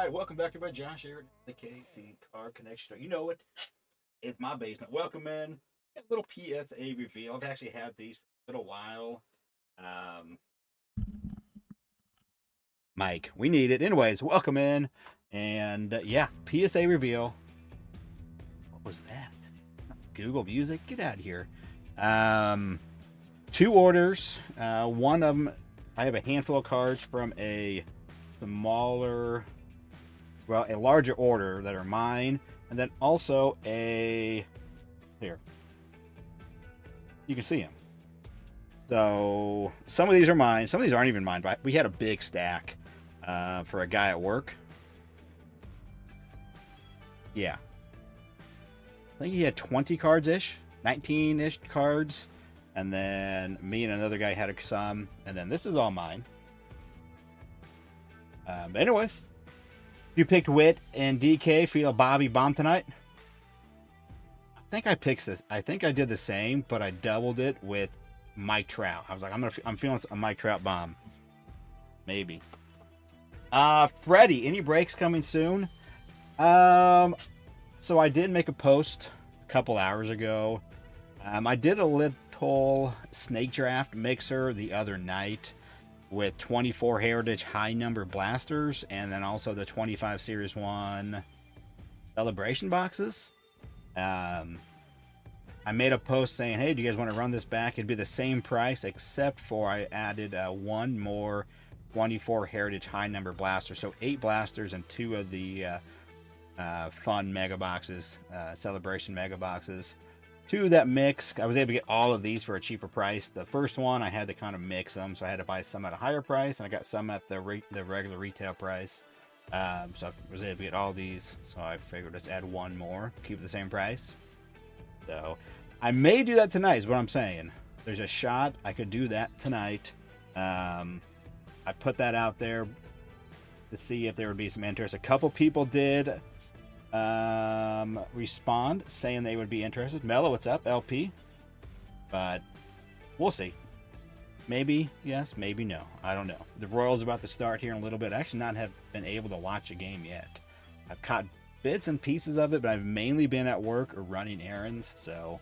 right, welcome back, everybody. Josh here at the KT Car Connection. You know it. It's my basement. Welcome in. A little PSA reveal. I've actually had these for a little while. Um, Mike, we need it. Anyways, welcome in. And yeah, PSA reveal. What was that? Google Music? Get out of here. Two orders. One of them, I have a handful of cards from a smaller, well, a larger order that are mine, and then also here, you can see them. So some of these are mine, some of these aren't even mine, but we had a big stack for a guy at work. Yeah, I think he had 20 cards ish, 19 ish cards, and then me and another guy had some, and then this is all mine. But anyways, you picked Wit and DK for your Bobby bomb tonight. I think I picked this. I think I did the same, but I doubled it with Mike Trout. I was like, I'm feeling a Mike Trout bomb. Maybe. Freddie, any breaks coming soon? So I did make a post a couple hours ago. I did a little snake draft mixer the other night with 24 Heritage high number blasters and then also the 25 Series 1 celebration boxes. I made a post saying, hey, do you guys want to run this back? It'd be the same price except for I added one more 24 Heritage high number blaster. So 8 blasters and 2 of the fun mega boxes, celebration mega boxes. 2 that mix. I was able to get all of these for a cheaper price. The first one I had to kind of mix them, so I had to buy some at a higher price, and I got some at the regular retail price. So I was able to get all these, so I figured let's add one more, keep it the same price. So I may do that tonight is what I'm saying. There's a shot I could do that tonight. I put that out there to see if there would be some interest. A couple people did respond saying they would be interested. Mello, what's up? LP. But we'll see. Maybe yes, maybe no. I don't know. The Royals about to start here in a little bit. I actually not have been able to watch a game yet. I've caught bits and pieces of it, but I've mainly been at work or running errands. So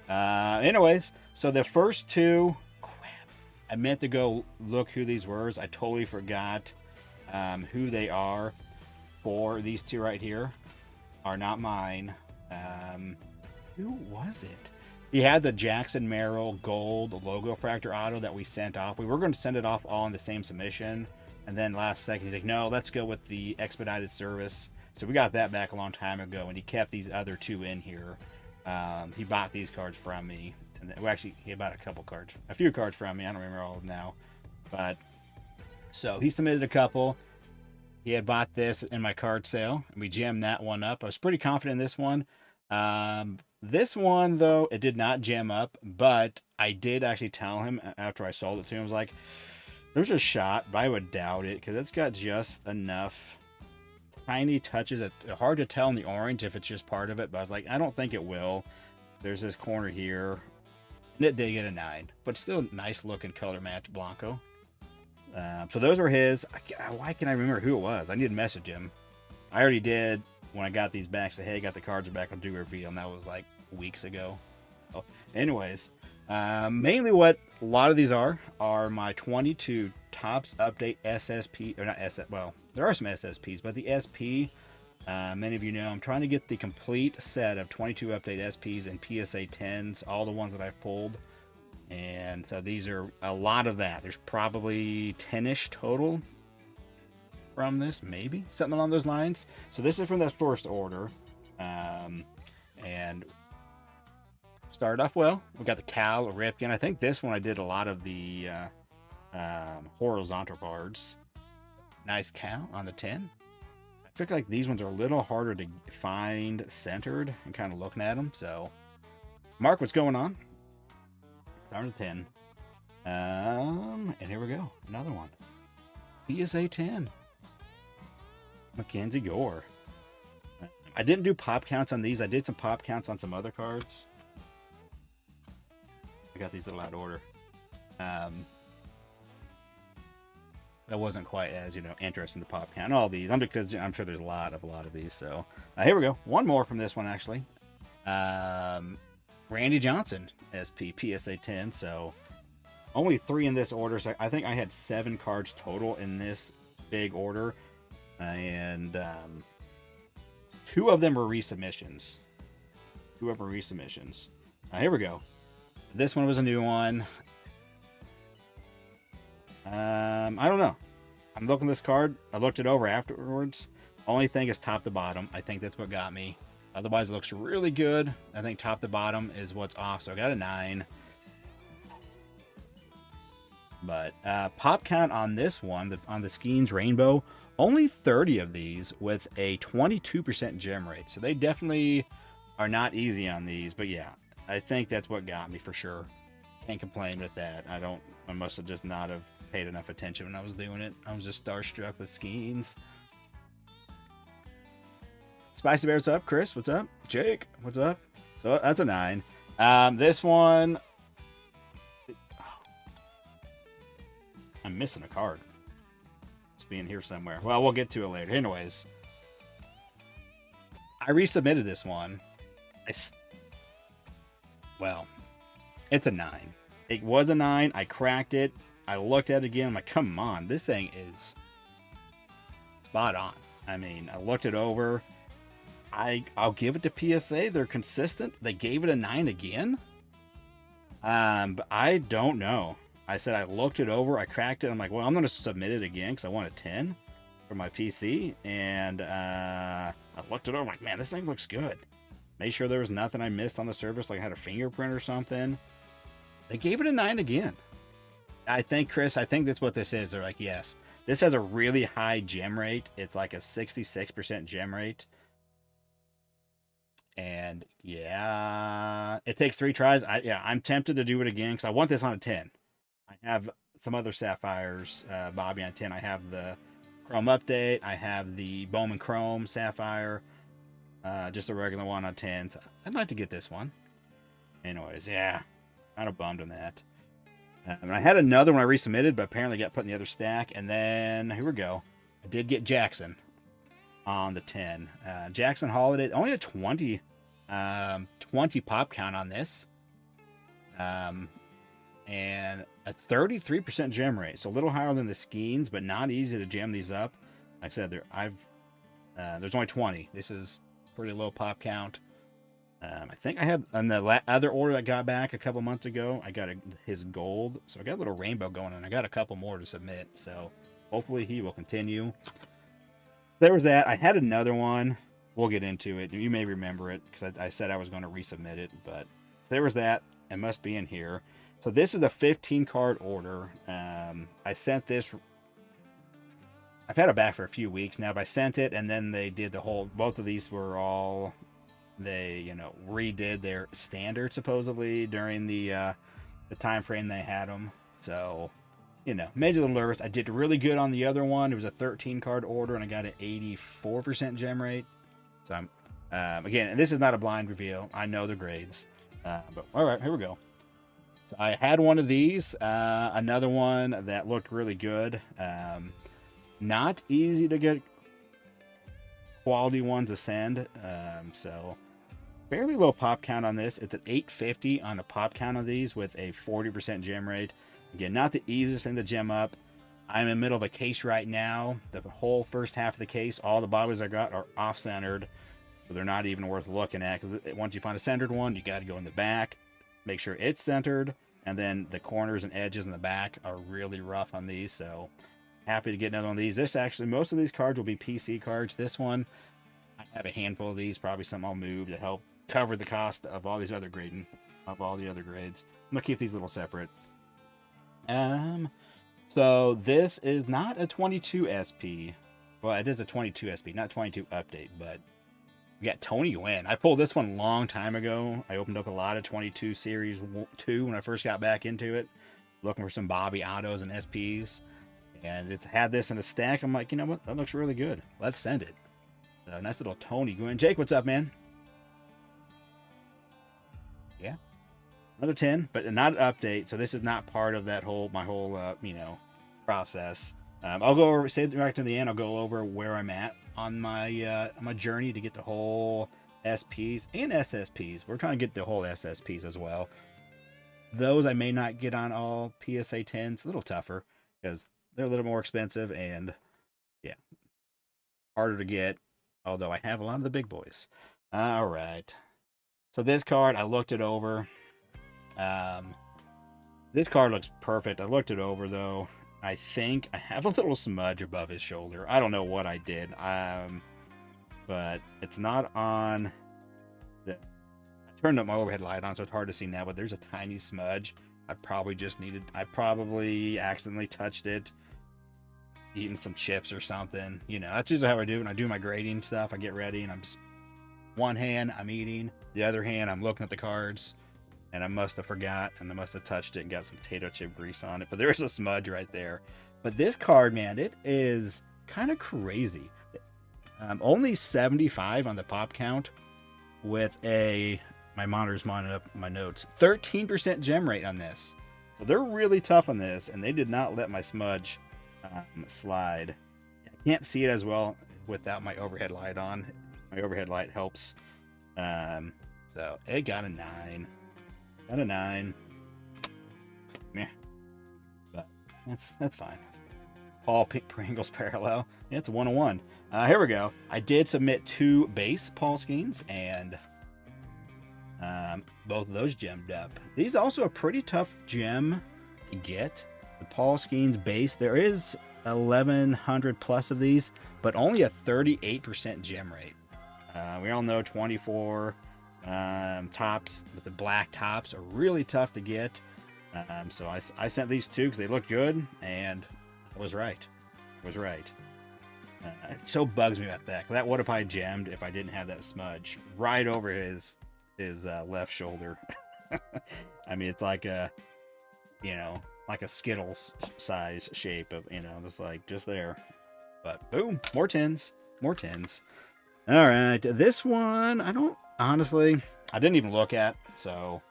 anyways, so the first 2, crap, I meant to go look who these were. I totally forgot who they are. For these 2 right here are not mine. Who was it? He had the Jackson Merrill gold logo fractor auto that we sent off. We were going to send it off all in the same submission, and then last second he's like, no, let's go with the expedited service. So we got that back a long time ago, and he kept these other 2 in here. He bought these cards from me, and well, actually he bought a few cards from me. I don't remember all of them now, but so he submitted a couple. He had bought this in my card sale, and we jammed that one up. I was pretty confident in this one. This one, though, it did not jam up, but I did actually tell him after I sold it to him, I was like, there's a shot, but I would doubt it, because it's got just enough tiny touches. It's hard to tell in the orange if it's just part of it, but I was like, I don't think it will. There's this corner here, and it did get a 9, but still nice looking color match Blanco. So those are his. Why can't I remember who it was? I need to message him. I already did when I got these back. Say, hey, got the cards back. I'll do a reveal. And that was like weeks ago. So anyways, mainly what a lot of these are my 22 Topps Update SSP. Or not SS. Well, there are some SSPs, but the SP, many of you know, I'm trying to get the complete set of 22 Update SPs and PSA 10s, all the ones that I've pulled. And so these are a lot of that. There's probably 10-ish total from this, maybe something along those lines. So this is from the first order, and started off well. We got the Cal Ripken. I think this one I did a lot of the horizontal cards. Nice Cal on the 10. I feel like these ones are a little harder to find centered and kind of looking at them. So Mark, what's going on? Starting at 10. And here we go. Another one. PSA 10. Mackenzie Gore. I didn't do pop counts on these. I did some pop counts on some other cards. I got these a little out of order. that wasn't quite as, you know, interesting to pop count. All these, because I'm sure there's a lot of these. So here we go. One more from this one, actually. Randy Johnson, SP, PSA 10. So only 3 in this order. So I think I had 7 cards total in this big order. And 2 of them were resubmissions. 2 of them were resubmissions. Here we go. This one was a new one. I don't know. I'm looking at this card. I looked it over afterwards. Only thing is top to bottom. I think that's what got me. Otherwise, it looks really good. I think top to bottom is what's off. So I got a 9. But pop count on this one, on the Skeens Rainbow, only 30 of these with a 22% gem rate. So they definitely are not easy on these. But yeah, I think that's what got me for sure. Can't complain with that. I must have just not have paid enough attention when I was doing it. I was just starstruck with Skeens. Spicy Bear, what's up? Chris, what's up? Jake, what's up? So that's a 9. This one, I'm missing a card. It's being here somewhere. Well, we'll get to it later. Anyways, I resubmitted this one. Well, it's a 9. It was a 9. I cracked it. I looked at it again. I'm like, come on, this thing is spot on. I mean, I looked it over. I'll give it to PSA. They're consistent. They gave it a 9 again. But I don't know. I said I looked it over. I cracked it. I'm like, well, I'm going to submit it again because I want a 10 for my PC. And I looked it over. I'm like, man, this thing looks good. Made sure there was nothing I missed on the surface, like I had a fingerprint or something. They gave it a 9 again. I think, Chris, that's what this is. They're like, yes, this has a really high gem rate. It's like a 66% gem rate. And yeah, it takes 3 tries. I'm tempted to do it again because I want this on a 10. I have some other Sapphires, Bobby, on 10. I have the Chrome Update. I have the Bowman Chrome Sapphire, just a regular one on 10. So I'd like to get this one. Anyways, yeah, kind of bummed on that. And I had another one I resubmitted, but apparently got put in the other stack. And then here we go. I did get Jackson on the 10. Jackson Holiday, only a 20 pop count on this. And a 33% gem rate. So a little higher than the Skeens, but not easy to jam these up. Like I said, there's only 20. This is pretty low pop count. I think I have on the other order I got back a couple months ago, I got his gold. So I got a little rainbow going, and I got a couple more to submit. So hopefully he will continue. There was that. I had another one. We'll get into it. You may remember it because I said I was going to resubmit it, but there was that. It must be in here. So this is a 15 card order. I sent this. I've had it back for a few weeks now, but I sent it, and then they did both of these were all, they, redid their standard supposedly during the time frame they had them. So, made you a little nervous. I did really good on the other one. It was a 13 card order, and I got an 84% gem rate. So I'm, again, and this is not a blind reveal. I know the grades, but all right, here we go. So I had one of these, another one that looked really good. Not easy to get quality one to send. So fairly low pop count on this. It's an 850 on a pop count of these with a 40% gem rate. Again, not the easiest thing to gem up. I'm in the middle of a case right now. The whole first half of the case, all the bobbies I got are off-centered. So they're not even worth looking at, because once you find a centered one, you got to go in the back, make sure it's centered, and then the corners and edges in the back are really rough on these. So happy to get another one of these. Most of these cards will be PC cards. This one, I have a handful of these, probably something I'll move to help cover the cost of all these other grading, of all the other grades. I'm gonna keep these a little separate. So this is not a 22 SP. Well, it is a 22 SP, not 22 update, but we got Tony Gwynn. I pulled this one a long time ago. I opened up a lot of 22 Series 2 when I first got back into it, looking for some Bobby Autos and SPs. And it's had this in a stack. I'm like, you know what? That looks really good. Let's send it. So nice little Tony Gwynn. Jake, what's up, man? Yeah. Another 10, but not an update. So this is not part of that my whole process. I'll go over, say right to the end. I'll go over where I'm at on my journey to get the whole SPs and SSPs. We're trying to get the whole SSPs as well. Those I may not get on all PSA 10s. A little tougher because they're a little more expensive and yeah, harder to get. Although I have a lot of the big boys. All right. So this card, I looked it over. This card looks perfect. I looked it over though. I think I have a little smudge above his shoulder. I don't know what I did. But it's not on the. I turned up my overhead light on, so it's hard to see now. But there's a tiny smudge. I probably accidentally touched it, eating some chips or something. You know, that's usually how I do when I do my grading stuff. I get ready and I'm just one hand I'm eating, the other hand I'm looking at the cards. And I must have forgot, and I must have touched it and got some potato chip grease on it. But there's a smudge right there. But this card, man, it is kind of crazy. Only 75 on the pop count with my monitor's mounted up my notes. 13% gem rate on this. So they're really tough on this, and they did not let my smudge slide. I can't see it as well without my overhead light on. My overhead light helps. So it got a 9. Got a 9. Meh. But that's fine. Paul Pringles parallel. Yeah, it's a 101. Here we go. I did submit 2 base Paul Skeens, and both of those gemmed up. These also a pretty tough gem to get. The Paul Skeens base. There is 1,100 plus of these, but only a 38% gem rate. We all know 24 tops with the black tops are really tough to get. So I sent these 2 because they looked good, and I was right. It so bugs me about that. That would have probably gemmed if I didn't have that smudge right over his left shoulder. I mean, it's like a, like a Skittles size shape of, just there. But boom, more 10s. All right, this one I didn't even look at. So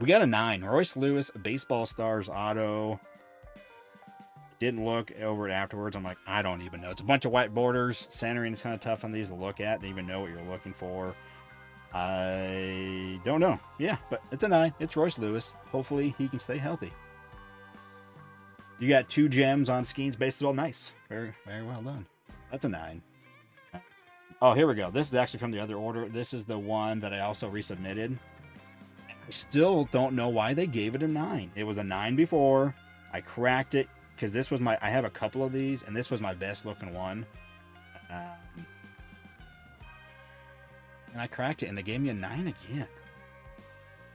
we got a 9. Royce Lewis Baseball Stars auto. Didn't look over it afterwards. I'm like, I don't even know. It's a bunch of white borders. Centering is kind of tough on these to look at. Don't even know what you're looking for. I don't know. Yeah, but it's a 9. It's Royce Lewis. Hopefully he can stay healthy. You got 2 gems on Skeens Baseball. Nice. Very, very well done. That's a 9. Oh, here we go. This is actually from the other order. This is the one that I also resubmitted. I still don't know why they gave it a 9. It was a 9 before. I cracked it because this was I have a couple of these, and this was my best looking one. And I cracked it, and they gave me a 9 again.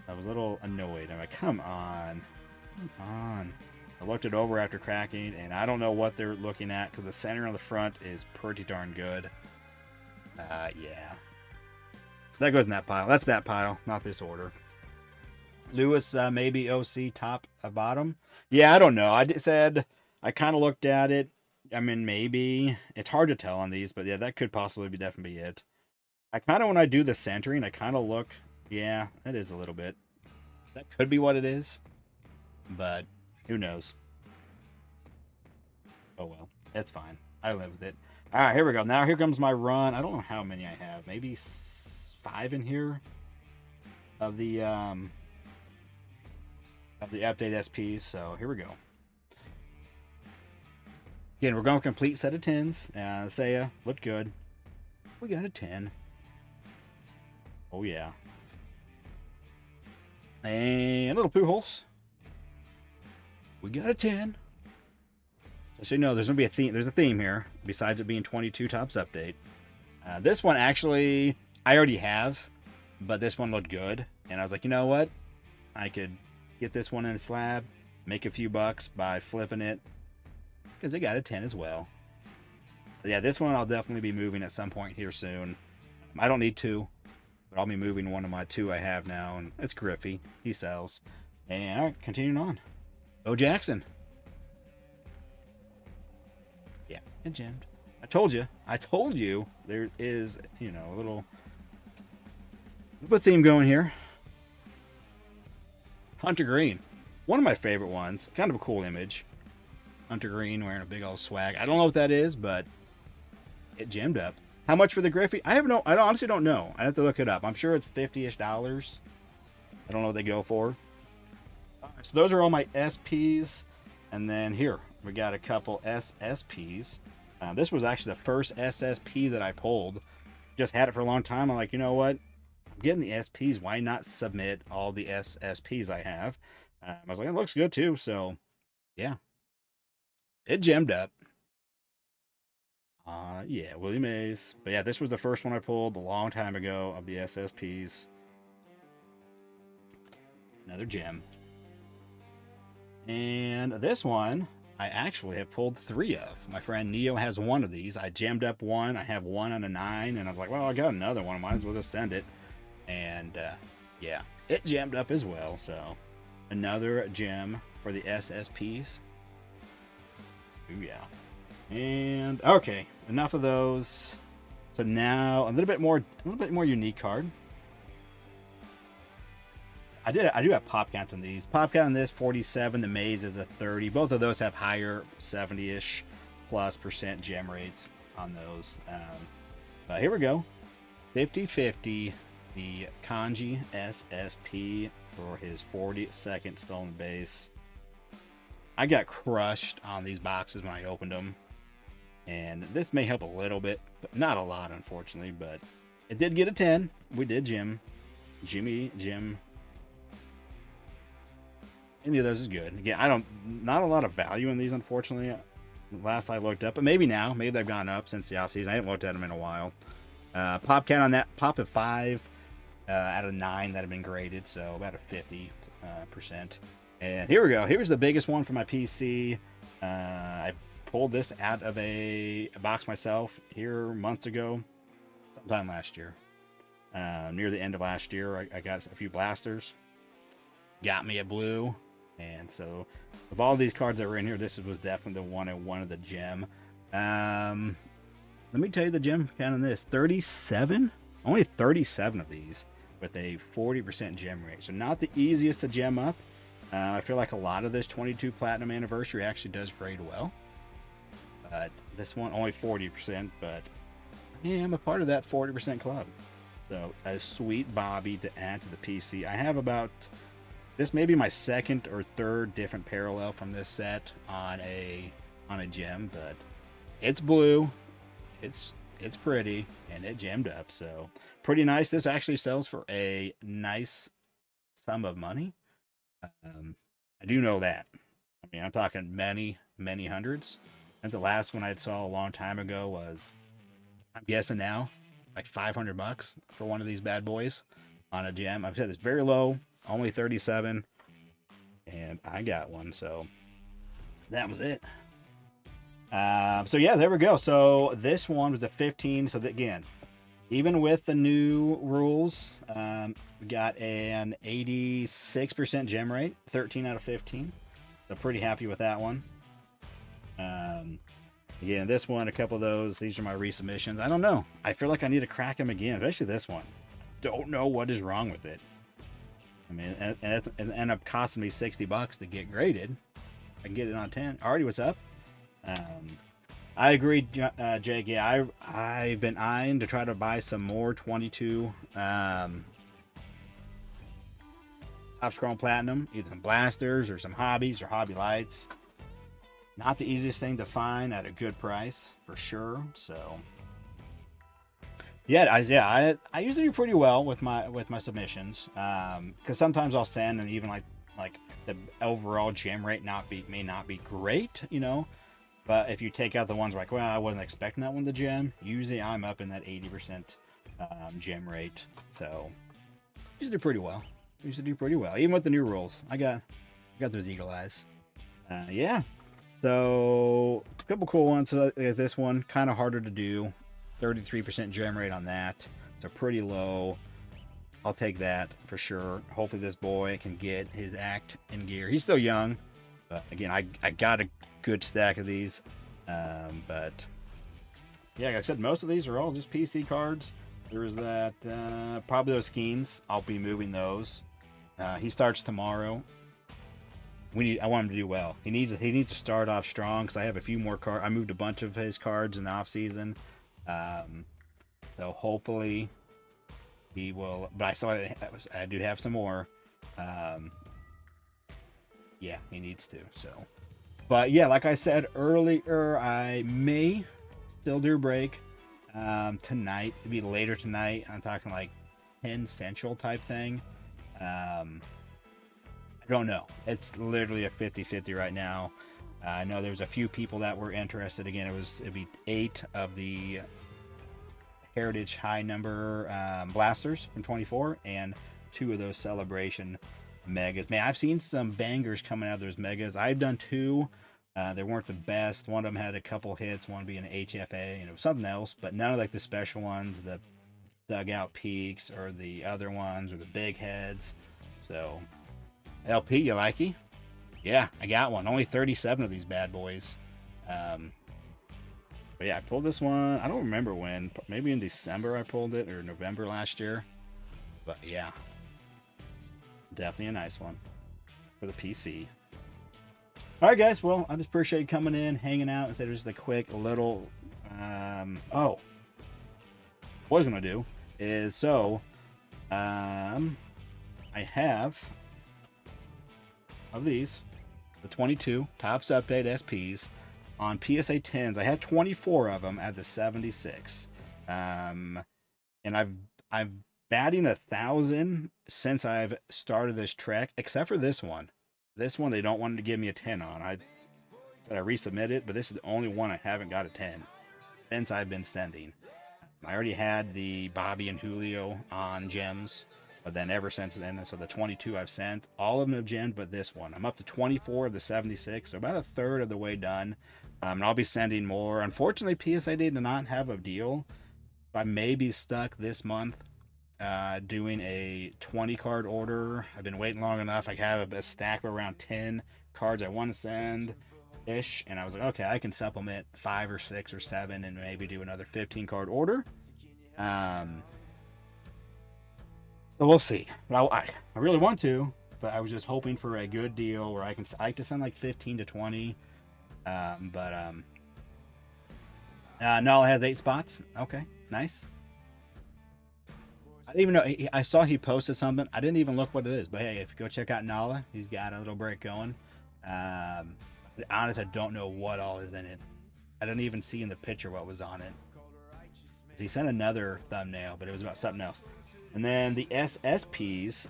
I was a little annoyed. I'm like, come on. I looked it over after cracking, and I don't know what they're looking at because the center on the front is pretty darn good. Yeah. That goes in that pile. That's that pile, not this order. Lewis, maybe OC top bottom. Yeah, I don't know. I kind of looked at it. I mean, maybe. It's hard to tell on these, but yeah, that could possibly be definitely it. I kind of, when I do the centering, I kind of look. Yeah, that is a little bit. That could be what it is, but who knows? Oh well, it's fine. I live with it. All right, here we go. Now here comes my run. I don't know how many I have. Maybe 5 in here of the update SPs. So here we go. Again, we're going to complete set of 10s. Saya looked good. We got a 10. Oh yeah. And a little Pujols. We got a 10. So you know, there's gonna be a theme. There's a theme here. Besides it being 22 tops update, this one actually I already have, but this one looked good, and I was like, you know what? I could get this one in a slab, make a few bucks by flipping it, because they got a 10 as well. But yeah, this one I'll definitely be moving at some point here soon. I don't need 2, but I'll be moving one of my 2 I have now, and it's Griffey. He sells. And all right, continuing on. Bo Jackson. Yeah, it gemmed. I told you there is, a little theme going here. Hunter Green, one of my favorite ones. Kind of a cool image. Hunter Green wearing a big old swag. I don't know what that is, but it gemmed up. How much for the Griffey? I honestly don't know. I have to look it up. I'm sure it's $50-ish. I don't know what they go for. So those are all my SPs. And then here, we got a couple SSPs. This was actually the first SSP that I pulled. Just had it for a long time. I'm like, you know what? I'm getting the SPs. Why not submit all the SSPs I have? I was like, it looks good too. So, yeah. It gemmed up. Yeah, Willie Mays. But yeah, this was the first one I pulled a long time ago of the SSPs. Another gem. And this one, I actually have pulled 3 of. My friend Neo has one of these. I gemmed up one. I have one on a 9. And I was like, well, I got another one. Might as well just send it. And yeah, it gemmed up as well. So another gem for the SSPs. Ooh, yeah. And okay, enough of those. So now a little bit more unique card. I do have pop counts on these. Pop count on this 47. The Maze is a 30. Both of those have higher 70-ish plus % gem rates on those. But here we go. 50-50. The Kanji SSP for his 42nd stolen base. I got crushed on these boxes when I opened them. And this may help a little bit, but not a lot, unfortunately. But it did get a 10. We did Jim. Any of those is good. Again, not a lot of value in these, unfortunately. Last I looked up, but maybe now. Maybe they've gone up since the offseason. I haven't looked at them in a while. Pop count on that, pop at 5 out of 9 that have been graded, so about a 50%. And here we go. Here's the biggest one for my PC. I pulled this out of a box myself here months ago, sometime last year. Near the end of last year, I got a few blasters. Got me a blue. And so, of all these cards that were in here, this was definitely the one I wanted the gem. Let me tell you the gem count on this. 37? Only 37 of these with a 40% gem rate. So not the easiest to gem up. I feel like a lot of this 22 Platinum Anniversary actually does grade well. But this one, only 40%. But yeah, I'm a part of that 40% club. So a sweet Bobby to add to the PC. I have about... This may be my second or third different parallel from this set on a gem, but it's blue, it's pretty, and it gemmed up, so pretty nice. This actually sells for a nice sum of money. I do know that. I mean, I'm talking many hundreds. And the last one I saw a long time ago was, I'm guessing now, like $500 for one of these bad boys on a gem. I've said it's very low. Only 37, and I got one, so that was it. So yeah, there we go. So this one was a 15. So that, again, even with the new rules, we got an 86% gem rate, 13 out of 15. So pretty happy with that one. Again, this one, a couple of those. These are my resubmissions. I don't know. I feel like I need to crack them again, especially this one. Don't know what is wrong with it. I mean, and it ended up costing me $60 to get graded. I can get it on 10. Artie, what's up? I agree, Jake. Yeah, I've been eyeing to try to buy some more 22 Top Scroll Platinum, either some blasters or some hobbies or hobby lights. Not the easiest thing to find at a good price, for sure. So, yeah, I usually do pretty well with my submissions, because sometimes I'll send and even like the overall gem rate may not be great, you know. But if you take out the ones like, well, I wasn't expecting that one to gem, usually I'm up in that 80% gem rate. So usually do pretty well. Even with the new rules. I got those eagle eyes. Yeah. So a couple cool ones. So this one kind of harder to do. 33% gem rate on that. So pretty low. I'll take that for sure. Hopefully this boy can get his act in gear. He's still young, but again, I got a good stack of these. But yeah, like I said, most of these are all just PC cards. There's that probably those Skeens. I'll be moving those. He starts tomorrow. I want him to do well. He needs to start off strong because I have a few more cards. I moved a bunch of his cards in the off season, so hopefully he will. But I do have some more. Yeah, he needs to. So, but yeah, like I said earlier, I may still do a break tonight. It'd be later tonight. I'm talking like 10 Central type thing. I don't know. It's literally a 50-50 right now. I know there's a few people that were interested. Again, it'd be 8 of the Heritage high number blasters from 24 and 2 of those Celebration megas. Man, I've seen some bangers coming out of those megas. I've done 2. They weren't the best. One of them had a couple hits, one being an HFA, and it was something else, but none of like the special ones, the dugout peaks or the other ones or the big heads. So LP, you likey? Yeah, I got one. Only 37 of these bad boys. But yeah, I pulled this one. I don't remember when. Maybe in December I pulled it, or November last year. But yeah, definitely a nice one for the PC. All right, guys. Well, I just appreciate you coming in, hanging out, instead of just a quick little. What I was gonna do is I have of these the 22 Topps Update SPs on PSA 10s. I had 24 of them at the 76, and I've batting 1,000 since I've started this trek, except for this one. This one they don't want to give me a 10 on. I said I resubmit it, but this is the only one I haven't got a 10 since I've been sending. I already had the Bobby and Julio on gems, but then ever since then, so the 22 I've sent, all of them have gemmed, but this one. I'm up to 24 of the 76, so about a third of the way done. And I'll be sending more. Unfortunately, PSA did not have a deal. I may be stuck this month doing a 20 card order. I've been waiting long enough. I have a stack of around 10 cards I want to send ish, and I was like, okay, I can supplement 5 or 6 or 7 and maybe do another 15 card order. So we'll see. I really want to, but I was just hoping for a good deal where I like to send like 15 to 20. Nala has 8 spots. Okay, nice. I didn't even know. I saw he posted something. I didn't even look what it is. But hey, if you go check out Nala, he's got a little break going. Honest, I don't know what all is in it. I didn't even see in the picture what was on it. He sent another thumbnail, but it was about something else. And then the SSPs,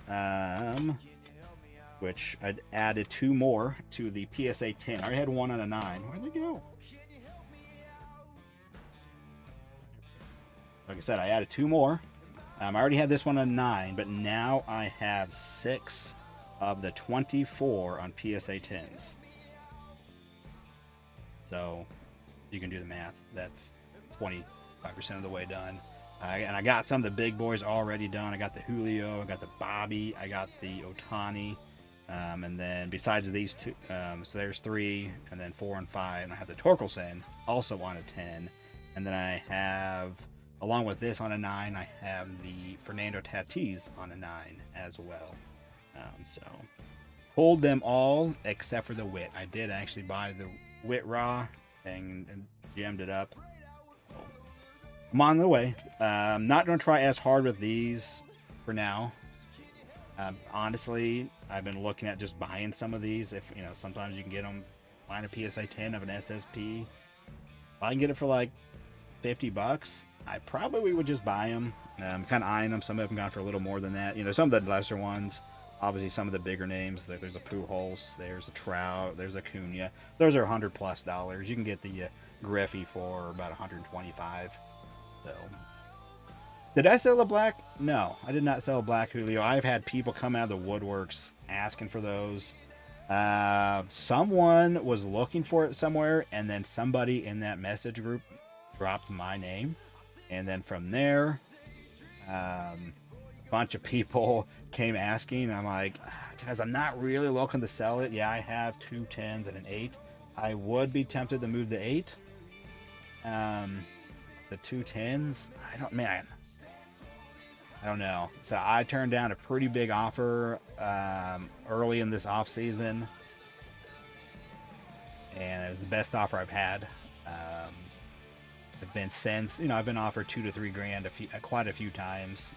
which I'd added 2 more to the PSA 10. I already had 1 on a 9. Where'd they go? Like I said, I added 2 more. I already had this one on 9, but now I have 6 of the 24 on PSA 10s. So you can do the math. That's 25% of the way done. And I got some of the big boys already done. I got the Julio, I got the Bobby, I got the Otani. And then besides these 2, so there's 3, and then 4 and 5. And I have the Torkelson also on a 10. And then I have, along with this on a 9, I have the Fernando Tatis on a 9 as well. So hold them all except for the Wit. I did actually buy the Wit Raw and gemmed it up. So I'm on the way. I'm not going to try as hard with these for now. Honestly, I've been looking at just buying some of these. If sometimes you can get them, find a PSA 10 of an SSP. If I can get it for like $50, I probably would just buy them. I'm kind of eyeing them. Some of them gone for a little more than that. Some of the lesser ones, obviously some of the bigger names. There's a Pujols, there's a Trout, there's a Cunha. Those are $100+. You can get the Griffey for about $125. So, did I sell a black? No, I did not sell a black Julio. I've had people come out of the woodworks asking for those. Someone was looking for it somewhere, and then somebody in that message group dropped my name. And then from there, a bunch of people came asking. I'm like, guys, I'm not really looking to sell it. Yeah, I have 2 10s and an 8. I would be tempted to move the 8. The 2 10s, I don't know. So I turned down a pretty big offer early in this off season, and it was the best offer I've had. I've been since, you know, I've been offered 2 to 3 grand quite a few times,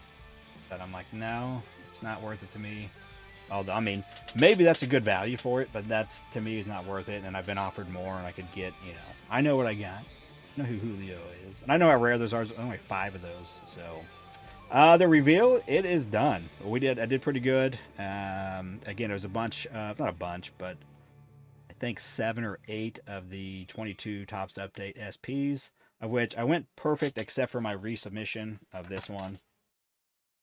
but I'm like, no, it's not worth it to me. Although, I mean, maybe that's a good value for it, but that's, to me, is not worth it. And I've been offered more, and I could get, you know, I know what I got. I know who Julio is, and I know how rare those are. There's only 5 of those, so. The reveal, it is done. I did pretty good. Again, it was a bunch of, not a bunch, but I think 7 or 8 of the 22 Topps Update SPs, of which I went perfect except for my resubmission of this one.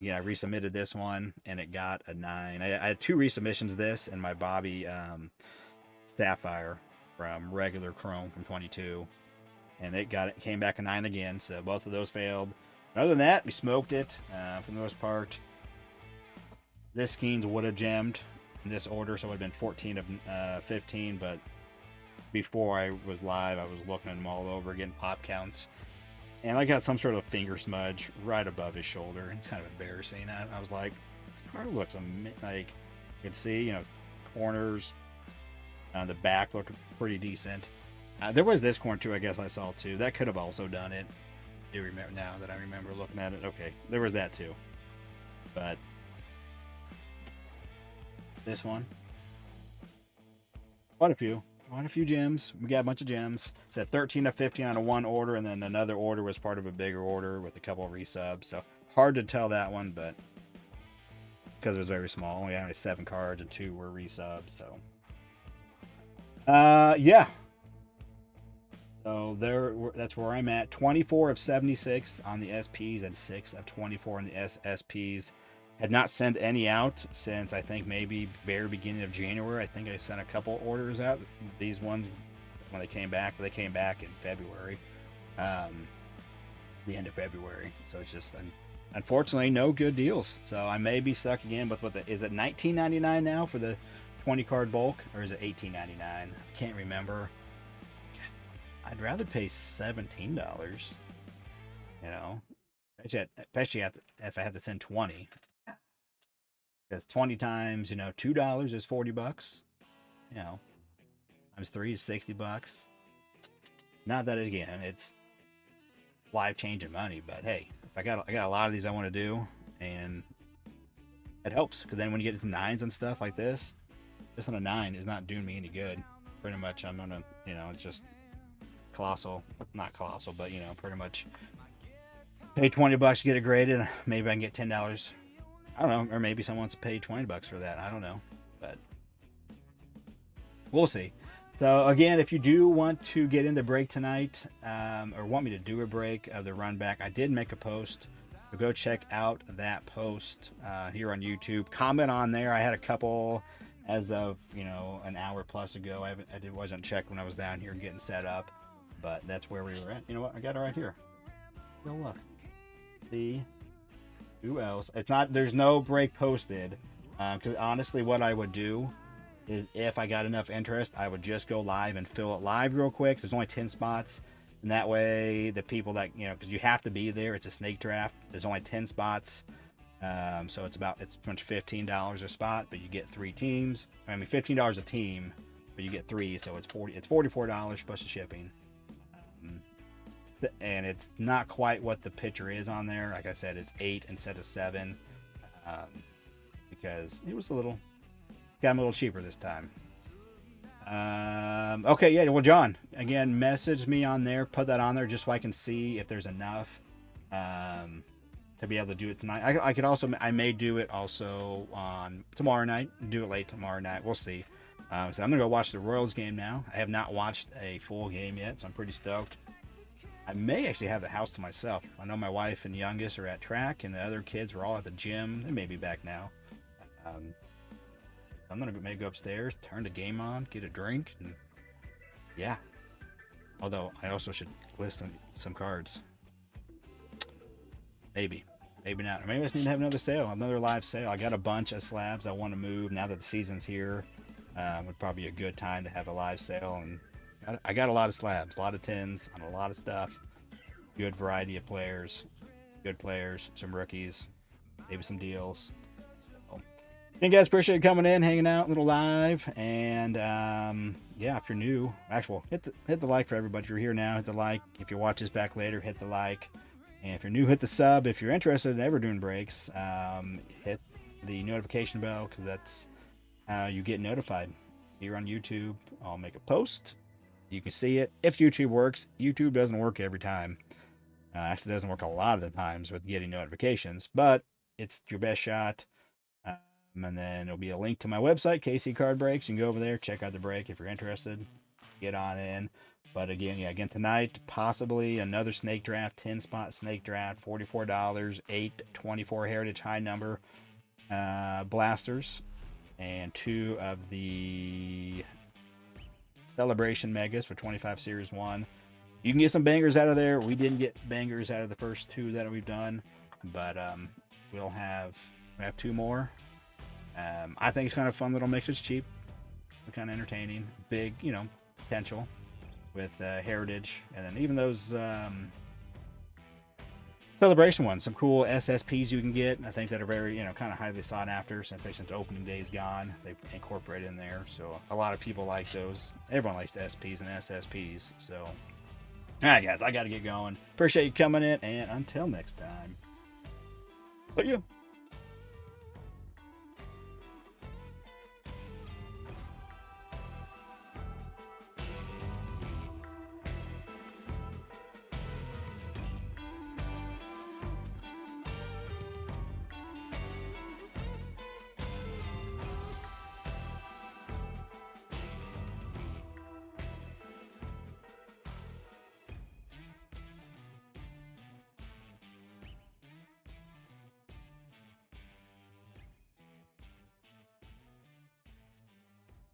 Yeah, I resubmitted this one and it got a 9. I had 2 resubmissions of this and my Bobby Sapphire from regular Chrome from 22, and it came back a 9 again. So both of those failed. Other than that, we smoked it for the most part. This Skeens would have gemmed in this order, so it would have been 14 of 15. But before I was live, I was looking at them all over, getting pop counts. And I got some sort of finger smudge right above his shoulder. It's kind of embarrassing. I was like, this card looks like, you can see, you know, corners. The back looked pretty decent. There was this corner too, I guess I saw too. That could have also done it. I do remember now that I remember looking at it. Okay, there was that too. But this one, quite a few gems. We got a bunch of gems. It's at 13 of 15 on a one order, and then another order was part of a bigger order with a couple of resubs. So hard to tell that one, but because it was very small, only had only 7 cards and 2 were resubs. So yeah. So that's where I'm at. 24 of 76 on the SPs and 6 of 24 on the SPs. Had not sent any out since I think maybe very beginning of January. I think I sent a couple orders out. These ones when they came back, but they came back in February, the end of February. So it's just unfortunately no good deals. So I may be stuck again with is it $19.99 now for the 20 card bulk, or is it $18.99? I can't remember. I'd rather pay $17. You know, especially if I have to send 20. Because 20 times, you know, $2 is $40. You know, times 3 is $60. Not that, again, it's life changing money, but hey, I got a lot of these I want to do, and it helps because then when you get into 9s and stuff like this on a 9 is not doing me any good. Pretty much, I'm gonna, you know, it's just not colossal, but you know, pretty much pay $20 to get it graded. Maybe I can get $10. I don't know, or maybe someone wants to pay $20 for that. I don't know, but we'll see. So again, if you do want to get in the break tonight, or want me to do a break of the run back, I did make a post. So go check out that post here on YouTube. Comment on there. I had a couple as of, you know, an hour plus ago. I wasn't checked when I was down here getting set up, but that's where we were at. You know what? I got it right here. Go look. See. Who else? It's not. There's no break posted. Because honestly, what I would do is, if I got enough interest, I would just go live and fill it live real quick. There's only 10 spots, and that way the people that, you know, because you have to be there. It's a snake draft. There's only 10 spots, so it's $15 a spot, but you get 3 teams. I mean, $15 a team, but you get 3, so it's $44 plus the shipping. And it's not quite what the picture is on there. Like I said, it's 8 instead of 7, because it was got them a little cheaper this time. Okay, yeah. Well, John, again, message me on there, put that on there just so I can see if there's enough to be able to do it tonight. I may do it also on tomorrow night. Do it late tomorrow night. We'll see. So I'm gonna go watch the Royals game now. I have not watched a full game yet, so I'm pretty stoked. I may actually have the house to myself. I know my wife and youngest are at track, and the other kids were all at the gym. They may be back now. I'm gonna maybe go upstairs, turn the game on, get a drink, and yeah. Although I also should list some cards. Maybe not. Or maybe I just need to have another live sale. I got a bunch of slabs I want to move now that the season's here. Would probably be a good time to have a live sale, and I got a lot of slabs, a lot of 10s on a lot of stuff. Good variety of players, good players, some rookies, maybe some deals. So, Again, guys, appreciate you coming in, hanging out, a little live, and yeah, if you're new, actually, hit the like for everybody. If you're here now, hit the like. If you watch this back later, hit the like. And if you're new, hit the sub. If you're interested in ever doing breaks, hit the notification bell, because that's how you get notified. Here on YouTube, I'll make a post. You can see it. If YouTube works, YouTube doesn't work every time. Actually, doesn't work a lot of the times with getting notifications, but it's your best shot. And then it'll be a link to my website, KC Card Breaks. You can go over there, check out the break if you're interested. Get on in. But again, tonight, possibly another snake draft, 10-spot snake draft, $44, 824 Heritage High Number blasters, and 2 of the Celebration Megas for 25 Series 1. You can get some bangers out of there. We didn't get bangers out of the first 2 that we've done, but we have 2 more. I think it's kind of a fun little mix. It's cheap, kind of entertaining, big, potential with Heritage, and then even those Celebration ones, some cool SSPs you can get. I think that are very, kind of highly sought after, since opening day's gone. They've incorporated in there, so a lot of people like those. Everyone likes SPs and SSPs. So, all right, guys, I got to get going. Appreciate you coming in, and until next time, see you.